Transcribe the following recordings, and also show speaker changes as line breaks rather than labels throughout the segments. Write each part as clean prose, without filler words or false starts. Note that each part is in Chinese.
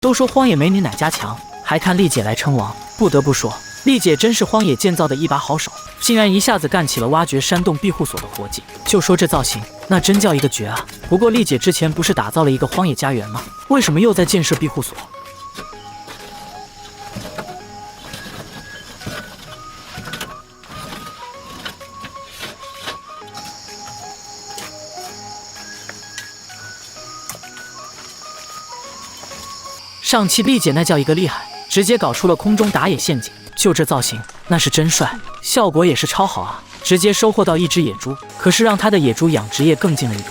都说荒野没你哪家强，还看丽姐来称王。不得不说，丽姐真是荒野建造的一把好手，竟然一下子干起了挖掘山洞庇护所的活计。就说这造型，那真叫一个绝啊！不过丽姐之前不是打造了一个荒野家园吗？为什么又在建设庇护所？上期丽姐那叫一个厉害，直接搞出了空中打野陷阱，就这造型，那是真帅，效果也是超好啊！直接收获到一只野猪，可是让他的野猪养殖业更进了一步。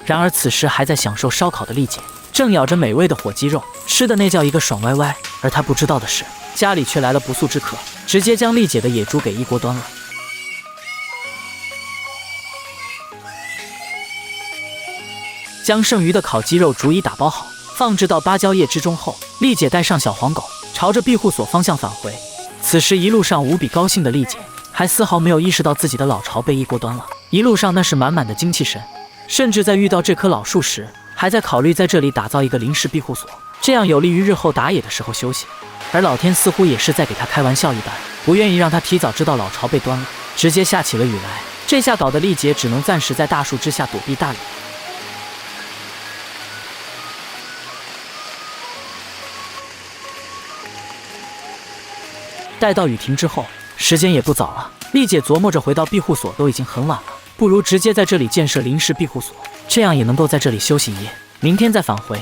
然而此时还在享受烧烤的丽姐，正咬着美味的火鸡肉，吃的那叫一个爽歪歪。而她不知道的是，家里却来了不速之客，直接将丽姐的野猪给一锅端了。将剩余的烤鸡肉逐一打包好，放置到芭蕉叶之中后，丽姐带上小黄狗，朝着庇护所方向返回。此时一路上无比高兴的丽姐，还丝毫没有意识到自己的老巢被一锅端了。一路上那是满满的精气神，甚至在遇到这棵老树时，还在考虑在这里打造一个临时庇护所，这样有利于日后打野的时候休息。而老天似乎也是在给她开玩笑一般，不愿意让她提早知道老巢被端了，直接下起了雨来。这下搞得丽姐只能暂时在大树之下躲避大雨。待到雨停之后，时间也不早了。丽姐琢磨着回到庇护所都已经很晚了，不如直接在这里建设临时庇护所，这样也能够在这里休息一夜，明天再返回。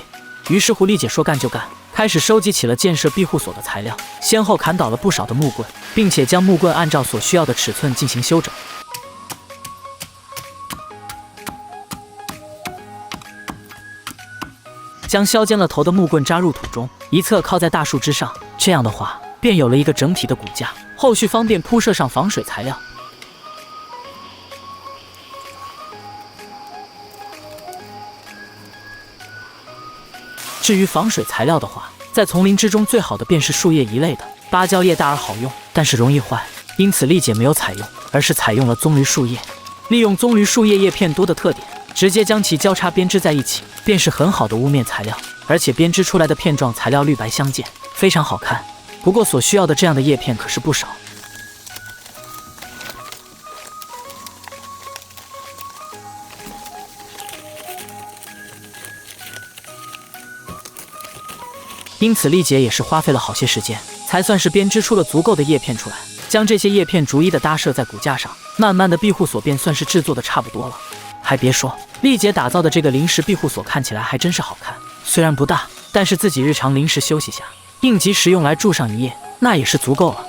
于是乎，丽姐说干就干，开始收集起了建设庇护所的材料，先后砍倒了不少的木棍，并且将木棍按照所需要的尺寸进行修整。将削尖了头的木棍扎入土中，一侧靠在大树枝上，这样的话便有了一个整体的骨架，后续方便铺设上防水材料。至于防水材料的话，在丛林之中最好的便是树叶一类的，芭蕉叶大而好用，但是容易坏，因此丽姐没有采用，而是采用了棕榈树叶。利用棕榈树叶叶片多的特点，直接将其交叉编织在一起，便是很好的屋面材料，而且编织出来的片状材料绿白相间，非常好看。不过所需要的这样的叶片可是不少。因此丽姐也是花费了好些时间，才算是编织出了足够的叶片出来，将这些叶片逐一的搭设在骨架上，慢慢的庇护所便算是制作的差不多了。还别说，丽姐打造的这个临时庇护所看起来还真是好看，虽然不大，但是自己日常临时休息下，应急时用来住上一夜，那也是足够了。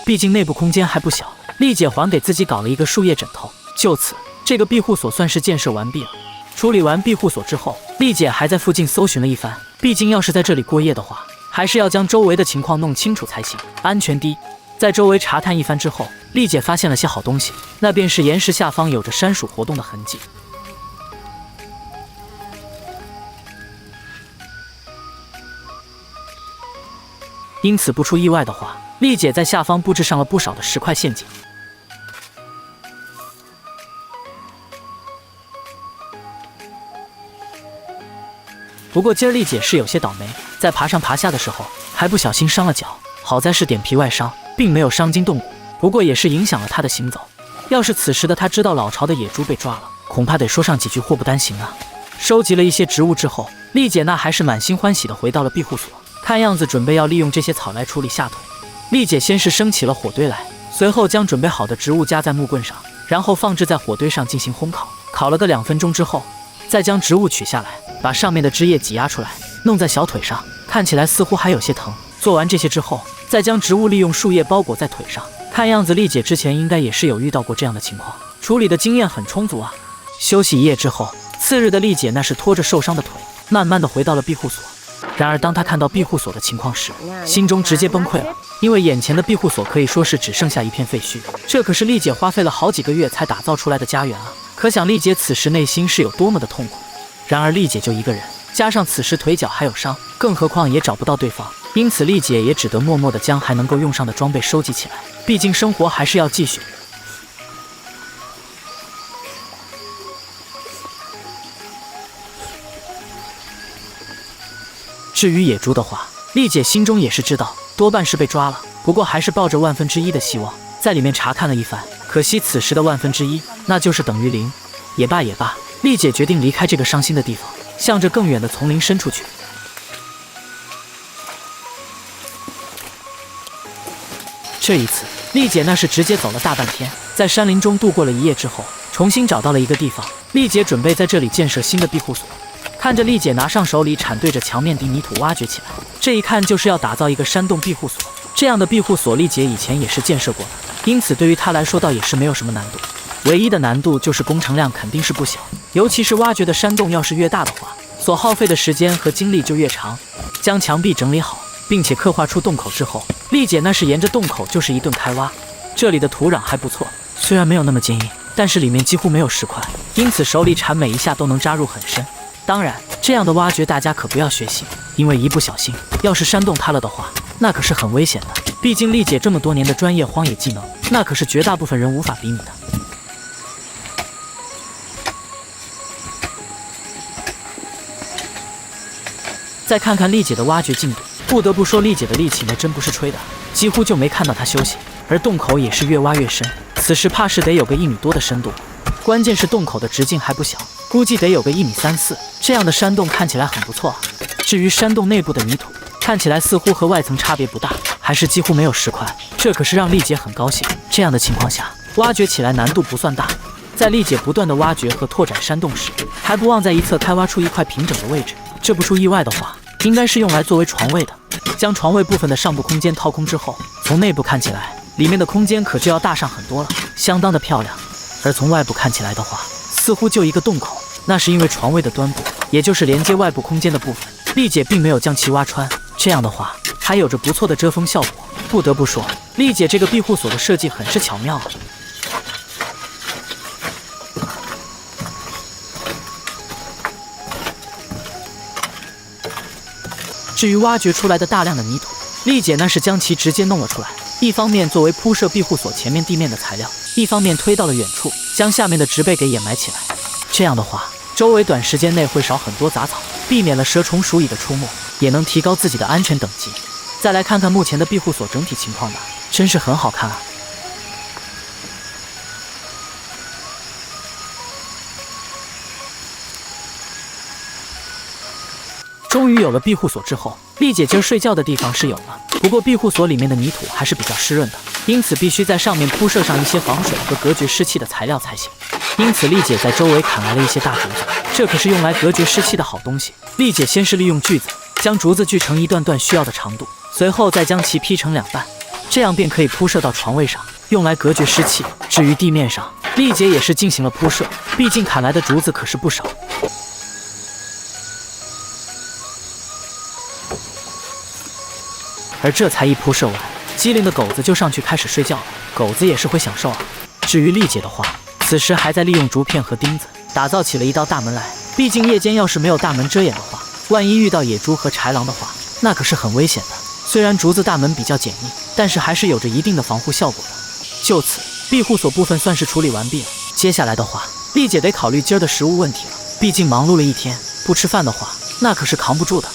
毕竟内部空间还不小，丽姐还给自己搞了一个树叶枕头，就此这个庇护所算是建设完毕了。处理完庇护所之后，丽姐还在附近搜寻了一番，毕竟要是在这里过夜的话，还是要将周围的情况弄清楚才行，安全第一。在周围查探一番之后，丽姐发现了些好东西，那便是岩石下方有着山鼠活动的痕迹。因此不出意外的话，丽姐在下方布置上了不少的石块陷阱。不过今儿丽姐是有些倒霉，在爬上爬下的时候还不小心伤了脚，好在是点皮外伤，并没有伤筋动骨，不过也是影响了她的行走。要是此时的她知道老巢的野猪被抓了，恐怕得说上几句祸不单行啊。收集了一些植物之后，丽姐那还是满心欢喜的回到了庇护所，看样子准备要利用这些草来处理下腿。丽姐先是升起了火堆来，随后将准备好的植物夹在木棍上，然后放置在火堆上进行烘烤，烤了个2分钟之后，再将植物取下来，把上面的枝叶挤压出来，弄在小腿上，看起来似乎还有些疼。做完这些之后，再将植物利用树叶包裹在腿上，看样子丽姐之前应该也是有遇到过这样的情况，处理的经验很充足啊。休息一夜之后，次日的丽姐那是拖着受伤的腿，慢慢的回到了庇护所。然而当她看到庇护所的情况时，心中直接崩溃了，因为眼前的庇护所可以说是只剩下一片废墟，这可是丽姐花费了好几个月才打造出来的家园啊，可想丽姐此时内心是有多么的痛苦。然而丽姐就一个人，加上此时腿脚还有伤，更何况也找不到对方，因此丽姐也只得默默地将还能够用上的装备收集起来，毕竟生活还是要继续。至于野猪的话，丽姐心中也是知道，多半是被抓了，不过还是抱着1/1000的希望，在里面查看了一番。可惜此时的1/10，那就是等于0。也罢也罢，丽姐决定离开这个伤心的地方，向着更远的丛林深处去。这一次，丽姐那是直接走了大半天，在山林中度过了一夜之后，重新找到了一个地方，丽姐准备在这里建设新的庇护所。看着丽姐拿上手里铲对着墙面的泥土挖掘起来，这一看就是要打造一个山洞庇护所。这样的庇护所，丽姐以前也是建设过的，因此对于她来说倒也是没有什么难度。唯一的难度就是工程量肯定是不小，尤其是挖掘的山洞要是越大的话，所耗费的时间和精力就越长。将墙壁整理好，并且刻画出洞口之后，丽姐那是沿着洞口就是一顿开挖。这里的土壤还不错，虽然没有那么坚硬，但是里面几乎没有石块，因此手里铲每一下都能扎入很深。当然，这样的挖掘大家可不要学习，因为一不小心，要是山洞塌了的话，那可是很危险的。毕竟丽姐这么多年的专业荒野技能，那可是绝大部分人无法比拟的。再看看丽姐的挖掘进度，不得不说丽姐的力气那真不是吹的，几乎就没看到她休息。而洞口也是越挖越深，此时怕是得有个1米多的深度。关键是洞口的直径还不小，估计得有个1.34米。这样的山洞看起来很不错啊。至于山洞内部的泥土，看起来似乎和外层差别不大，还是几乎没有石块，这可是让丽姐很高兴。这样的情况下，挖掘起来难度不算大。在丽姐不断的挖掘和拓展山洞时，还不忘在一侧开挖出一块平整的位置。这不出意外的话，应该是用来作为床位的。将床位部分的上部空间掏空之后，从内部看起来，里面的空间可就要大上很多了，相当的漂亮。而从外部看起来的话，似乎就一个洞口，那是因为床位的端部，也就是连接外部空间的部分，丽姐并没有将其挖穿，这样的话还有着不错的遮风效果。不得不说，丽姐这个庇护所的设计很是巧妙啊。至于挖掘出来的大量的泥土，丽姐那是将其直接弄了出来，一方面作为铺设庇护所前面地面的材料，一方面推到了远处，将下面的植被给掩埋起来。这样的话，周围短时间内会少很多杂草，避免了蛇虫鼠蚁的出没，也能提高自己的安全等级。再来看看目前的庇护所整体情况吧，真是很好看啊。终于有了庇护所之后，丽姐今儿睡觉的地方是有了，不过庇护所里面的泥土还是比较湿润的，因此必须在上面铺设上一些防水和隔绝湿气的材料才行。因此丽姐在周围砍来了一些大竹子，这可是用来隔绝湿气的好东西。丽姐先是利用锯子将竹子锯成一段段需要的长度，随后再将其劈成2半，这样便可以铺设到床位上，用来隔绝湿气。至于地面上，丽姐也是进行了铺设，毕竟砍来的竹子可是不少。而这才一铺设完，机灵的狗子就上去开始睡觉了。狗子也是会享受啊。至于丽姐的话，此时还在利用竹片和钉子打造起了一道大门来。毕竟夜间要是没有大门遮掩的话，万一遇到野猪和豺狼的话，那可是很危险的。虽然竹子大门比较简易，但是还是有着一定的防护效果的。就此，庇护所部分算是处理完毕了。接下来的话，丽姐得考虑今儿的食物问题了。毕竟忙碌了一天，不吃饭的话，那可是扛不住的。